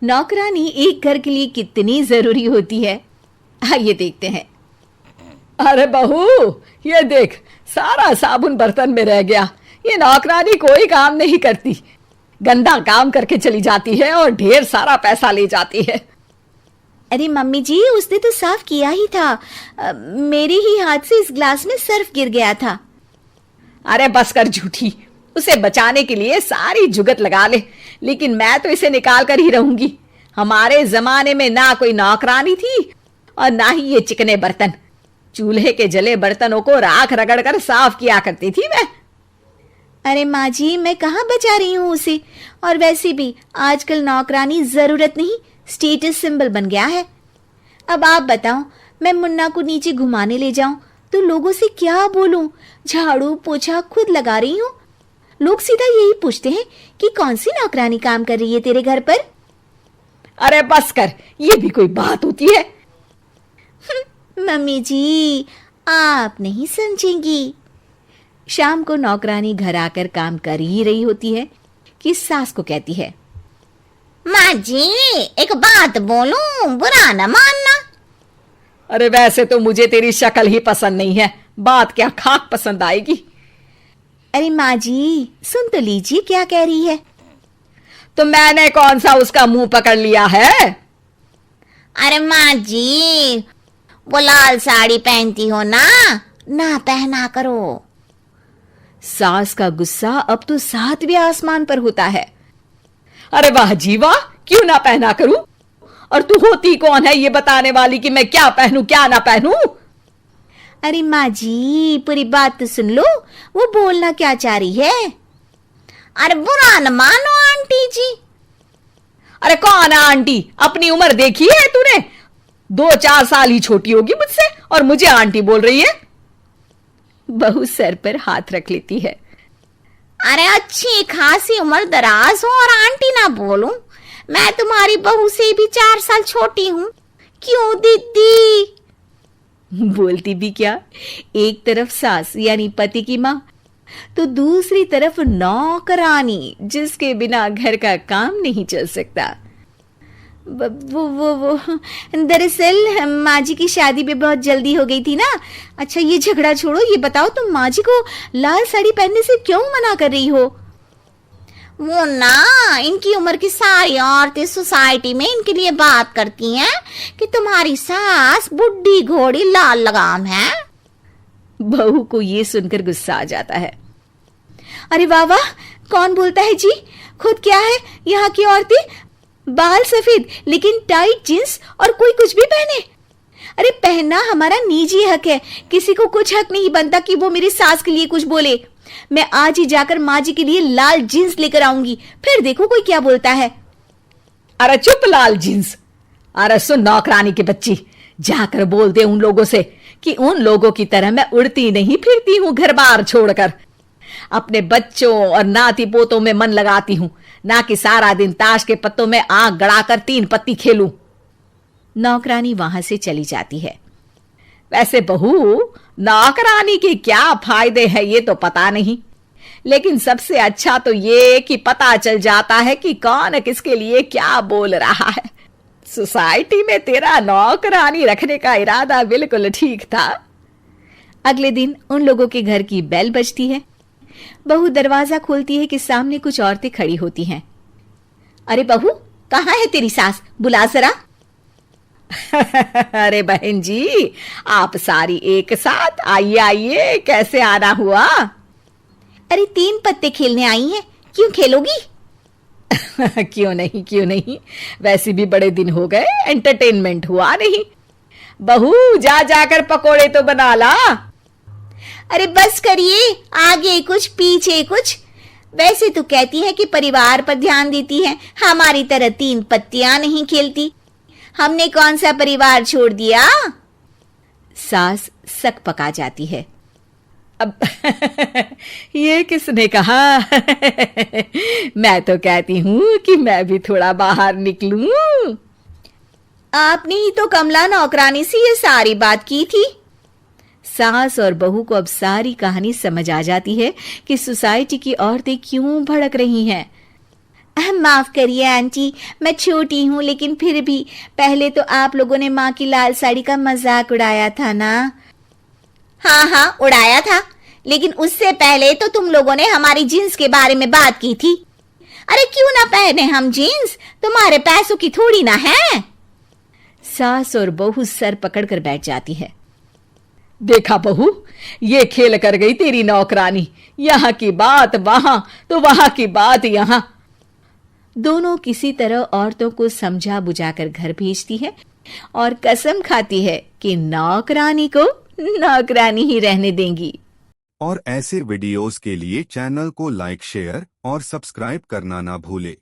नौकरानी एक घर के लिए कितनी जरूरी होती है, आइए देखते हैं। अरे बहू, ये देख, सारा साबुन बर्तन में रह गया। ये नौकरानी कोई काम नहीं करती, गंदा काम करके चली जाती है और ढेर सारा पैसा ले जाती है। अरे मम्मी जी, उसने तो साफ किया ही था। मेरे ही हाथ से इस ग्लास में सर्फ गिर गया था। अरे बस कर झूठी, उसे बचाने के लिए सारी जुगत लगा ले, लेकिन मैं तो इसे निकाल कर ही रहूंगी। हमारे जमाने में ना कोई नौकरानी थी और ना ही ये चिकने बर्तन। चूल्हे के जले बर्तनों को राख रगड़ कर साफ किया करती थी मैं। अरे माँ जी, मैं कहाँ बचा रही हूँ उसे। और वैसे भी आजकल नौकरानी जरूरत नहीं, स्टेटस सिंबल बन गया है। अब आप बताओ, मैं मुन्ना को नीचे घुमाने ले जाऊं तो लोगों से क्या बोलूं? झाड़ू पोछा खुद लगा रही हूँ। लोग सीधा यही पूछते हैं कि कौन सी नौकरानी काम कर रही है तेरे घर पर। अरे बस कर, ये भी कोई बात होती है? मम्मी जी, आप नहीं समझेंगी। शाम को नौकरानी घर आकर काम कर ही रही होती है कि सास को कहती है, माँ जी, एक बात बोलूं, बुरा न मानना। अरे वैसे तो मुझे तेरी शक्ल ही पसंद नहीं है, बात क्या खाक पसंद आएगी। अरे माँ जी, सुन तो लीजिए क्या कह रही है। तो मैंने कौन सा उसका मुंह पकड़ लिया है? अरे माँ जी, वो लाल साड़ी पहनती हो ना पहना करो। सास का गुस्सा अब तो 7वें आसमान पर होता है। अरे वाह जी वाह, क्यों ना पहना करूं? और तू होती कौन है ये बताने वाली कि मैं क्या पहनूं क्या ना पहनूं? अरे माँ जी, पूरी बात तो सुन लो, वो बोलना क्या चाह रही है। अरे बुरा न मानो आंटी जी। अरे कौन है आंटी? अपनी उम्र देखी है तूने? 2-4 साल ही छोटी होगी मुझसे और मुझे आंटी बोल रही है। बहू सर पर हाथ रख लेती है। अरे अच्छी खासी उम्र दराज हो और आंटी ना बोलूं? मैं तुम्हारी बहू से भी 4 साल छोटी हूं। क्यों दीदी? बोलती भी क्या, एक तरफ सास यानी पति की माँ, तो दूसरी तरफ नौकरानी जिसके बिना घर का काम नहीं चल सकता। वो दरअसल माँ जी की शादी पे बहुत जल्दी हो गई थी ना। अच्छा ये झगड़ा छोड़ो, ये बताओ तुम माँ जी को लाल साड़ी पहनने से क्यों मना कर रही हो? वो ना, इनकी उम्र की सारी औरतें सोसाइटी में इनके लिए बात करती हैं कि तुम्हारी सास बुढ़ी घोड़ी लाल लगाम है। बहू को ये सुनकर गुस्सा आ जाता है। अरे वाह वाह, कौन बोलता है जी? खुद क्या है यहाँ की औरतें, बाल सफेद लेकिन टाइट जींस और कोई कुछ भी पहने। अरे पहनना हमारा निजी हक है, किसी को कुछ हक नहीं बनता कि वो मेरी सास के लिए कुछ बोले। मैं आज ही जाकर माँ जी के लिए लाल जींस लेकर आऊंगी, फिर देखो कोई क्या बोलता है। अरे चुप लाल जींस। अरे सुन नौकरानी की बच्ची, जाकर बोल दे उन लोगों से कि उन लोगों की तरह मैं उड़ती नहीं फिरती हूं घर बार छोड़कर। अपने बच्चों और नाती पोतों में मन लगाती हूं, ना कि सारा दिन ताश के पत्तों में आंख गड़ाकर 3 पत्ती खेलूं। नौकरानी वहां से चली जाती है। वैसे बहू, नौकरानी के क्या फायदे हैं ये तो पता नहीं, लेकिन सबसे अच्छा तो ये कि पता चल जाता है कि कौन किसके लिए क्या बोल रहा है। सोसाइटी में तेरा नौकरानी रखने का इरादा बिल्कुल ठीक था। अगले दिन उन लोगों के घर की बेल बजती है। बहू दरवाजा खोलती है कि सामने कुछ औरतें खड़ी होती हैं। अरे बहू, कहाँ है तेरी सास? बुला जरा। अरे बहन जी, आप सारी एक साथ आइए आइए, कैसे आना हुआ? अरे 3 पत्ते खेलने आई हैं, क्यों खेलोगी? क्यों नहीं, वैसे भी बड़े दिन हो गए, एंटरटेनमेंट हुआ नहीं। बहू जा जाकर पकोड़े तो बना ला। अरे बस करिए, आगे कुछ पीछे कुछ। वैसे तो कहती है कि परिवार पर ध्यान देती है, हमारी तरह 3 पत्तियां नहीं खेलती। हमने कौन सा परिवार छोड़ दिया? सास सक पका जाती है। अब ये किसने कहा? मैं तो कहती हूं कि मैं भी थोड़ा बाहर निकलूं। आपने ही तो कमला नौकरानी से ये सारी बात की थी। सास और बहू को अब सारी कहानी समझ आ जाती है कि सोसाइटी की औरतें क्यों भड़क रही हैं। माफ करिए आंटी, मैं छोटी हूँ लेकिन फिर भी पहले तो आप लोगों ने माँ की लाल साड़ी का मजाक उड़ाया था ना। हाँ हाँ उड़ाया था, लेकिन उससे पहले तो तुम लोगों ने हमारी जीन्स के बारे में बात की थी। अरे क्यों ना पहने हम जीन्स, तुम्हारे पैसों की थोड़ी ना है। सास और बहू सर पकड़कर बैठ जाती है। देखा बहू, ये खेल कर गई तेरी नौकरानी, यहाँ की बात वहां तो वहां की बात यहाँ। दोनों किसी तरह औरतों को समझा बुझाकर घर भेजती है और कसम खाती है कि नौकरानी को नौकरानी ही रहने देंगी। और ऐसे वीडियोस के लिए चैनल को लाइक, शेयर और सब्सक्राइब करना ना भूले।